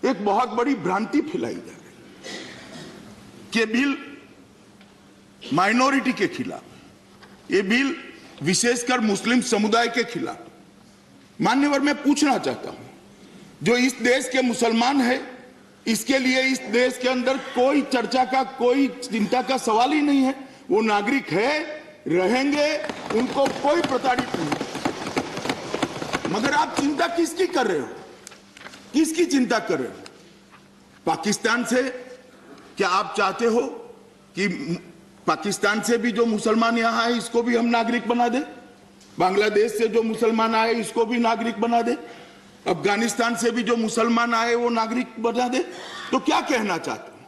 एक बहुत बड़ी भ्रांति फैलाई जा रही है कि बिल माइनॉरिटी के खिलाफ, ये बिल विशेषकर मुस्लिम समुदाय के खिलाफ। मान्यवर, मैं पूछना चाहता हूं, जो इस देश के मुसलमान है, इसके लिए इस देश के अंदर कोई चर्चा का, कोई चिंता का सवाल ही नहीं है। वो नागरिक है, रहेंगे, उनको कोई प्रताड़ित नहीं। मगर आप चिंता किसकी कर रहे हो? किसकी चिंता कर रहे हो? पाकिस्तान से? क्या आप चाहते हो कि पाकिस्तान से भी जो मुसलमान यहां है इसको भी हम नागरिक बना दे? बांग्लादेश से जो मुसलमान आए इसको भी नागरिक बना दे? अफगानिस्तान से भी जो मुसलमान आए वो नागरिक बना दे? तो क्या कहना चाहते हैं?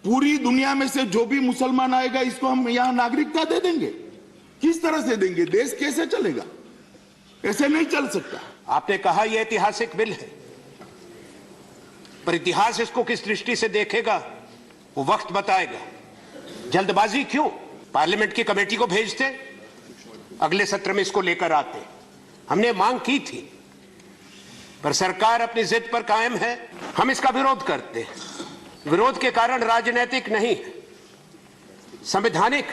पूरी दुनिया में से जो भी मुसलमान आएगा इसको हम यहां नागरिकता दे देंगे? किस तरह से देंगे? देश कैसे चलेगा? ऐसे नहीं चल सकता। आपने कहा यह ऐतिहासिक बिल है, पर इतिहास इसको किस दृष्टि से देखेगा वो वक्त बताएगा। जल्दबाजी क्यों? पार्लियामेंट की कमेटी को भेजते, अगले सत्र में इसको लेकर आते। हमने मांग की थी, पर सरकार अपनी जिद पर कायम है। हम इसका विरोध करते हैं। विरोध के कारण राजनीतिक नहीं, संवैधानिक,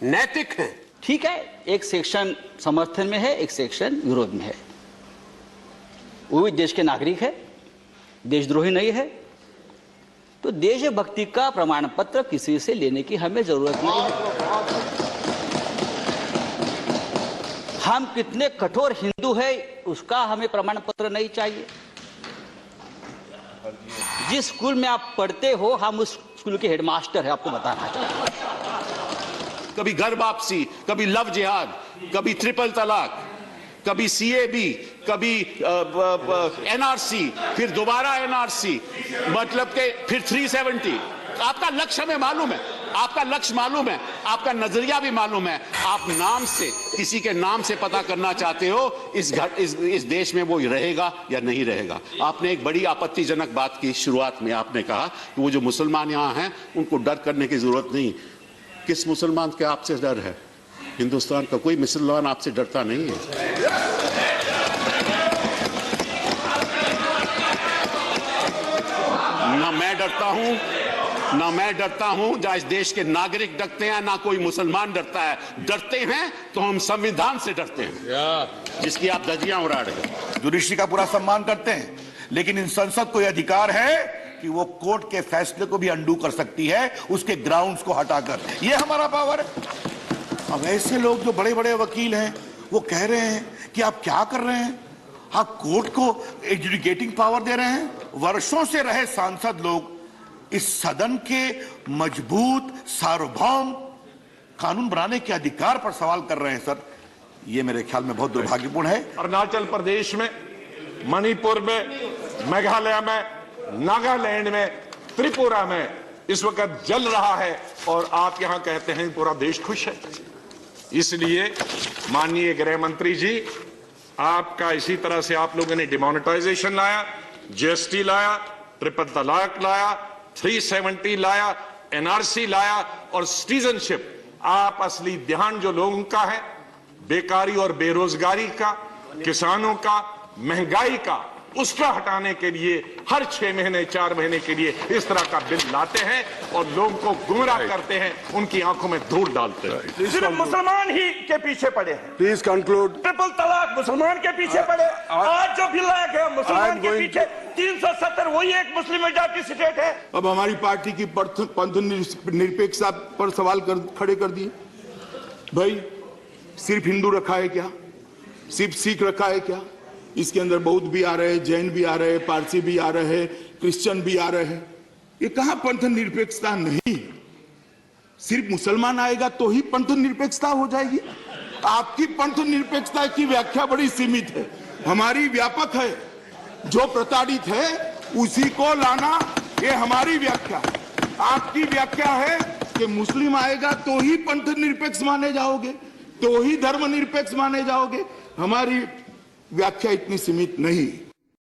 नैतिक है। ठीक है, एक सेक्शन समर्थन में है, एक सेक्शन विरोध में है। वो भी देश के नागरिक है, देशद्रोही नहीं है, तो देशभक्ति का प्रमाण पत्र किसी से लेने की हमें जरूरत नहीं है। हम कितने कठोर हिंदू है उसका हमें प्रमाण पत्र नहीं चाहिए। जिस स्कूल में आप पढ़ते हो हम उस स्कूल के हेडमास्टर है, आपको बताना चाहिए। कभी घर वापसी, कभी लव जिहाद, कभी ट्रिपल तलाक, कभी सीएबी, कभी एनआरसी, फिर दोबारा एनआरसी, मतलब के फिर 370। आपका लक्ष्य हमें मालूम है, आपका लक्ष्य मालूम है, आपका नजरिया भी मालूम है। आप नाम से, किसी के नाम से पता करना चाहते हो इस देश में वो रहेगा या नहीं रहेगा। आपने एक बड़ी आपत्तिजनक बात की शुरुआत में। आपने कहा कि वो जो मुसलमान यहाँ हैं उनको डर करने की जरूरत नहीं। किस मुसलमान के आपसे डर है? हिंदुस्तान का कोई मुसलमान आपसे डरता नहीं है। ना मैं डरता हूं, ना मैं डरता हूं, जहां इस देश के नागरिक डरते हैं, ना कोई मुसलमान डरता है। डरते हैं तो हम संविधान से डरते हैं, जिसकी आप धज्जियां उड़ा रहे हैं। जुडिशरी का पूरा सम्मान करते हैं, लेकिन इन संसद को यह अधिकार है कि वो कोर्ट के फैसले को भी अंडू कर सकती है, उसके ग्राउंड्स को हटाकर। ये हमारा पावर है। अब ऐसे लोग जो बड़े बड़े वकील हैं वो कह रहे हैं कि आप क्या कर रहे हैं, आप कोर्ट को एडजुडिकेटिंग पावर दे रहे हैं। वर्षों से रहे सांसद लोग इस सदन के मजबूत सार्वभौम कानून बनाने के अधिकार पर सवाल कर रहे हैं। सर, ये मेरे ख्याल में बहुत दुर्भाग्यपूर्ण है। अरुणाचल प्रदेश में, मणिपुर में, मेघालय में, नागालैंड में, त्रिपुरा में इस वक्त जल रहा है और आप यहां कहते हैं पूरा देश खुश है। इसलिए माननीय गृह मंत्री जी, आपका इसी तरह से आप लोगों ने डिमोनेटाइजेशन लाया, जीएसटी लाया, ट्रिपल तलाक लाया, 370 लाया, एनआरसी लाया और सिटीजनशिप। आप असली ध्यान जो लोगों का है, बेकारी और बेरोजगारी का, किसानों का, महंगाई का, उसका हटाने के लिए हर 6 महीने 4 महीने के लिए इस तरह का बिल लाते हैं और लोगों को गुमराह करते हैं, उनकी आंखों में धूल डालते हैं। सिर्फ मुसलमान ही के पीछे पड़े हैं। Please conclude. ट्रिपल तलाक मुसलमान के पीछे पड़े। आज जो बिल लाया गया मुसलमान के पीछे। 370 वही एक मुस्लिम मेजॉरिटी स्टेट है। अब हमारी पार्टी की पंथ निरपेक्षता पर सवाल खड़े कर दिए। भाई, सिर्फ हिंदू रखा है क्या? सिर्फ सिख रखा है क्या? इसके अंदर बौद्ध भी आ रहे हैं, जैन भी आ रहे हैं, पारसी भी आ रहे हैं, क्रिश्चियन भी आ रहे हैं। ये कहां पंथ निरपेक्षता? नहीं, सिर्फ मुसलमान आएगा तो ही पंथ निरपेक्षता हो जाएगी। आपकी पंथ निरपेक्षता की व्याख्या बड़ी सीमित है, हमारी व्यापक है। जो प्रताड़ित है उसी को लाना, ये हमारी व्याख्या है। आपकी व्याख्या है कि मुस्लिम आएगा तो ही पंथ निरपेक्ष माने जाओगे, तो ही धर्म निरपेक्ष माने जाओगे। हमारी व्याख्या इतनी सीमित नहीं।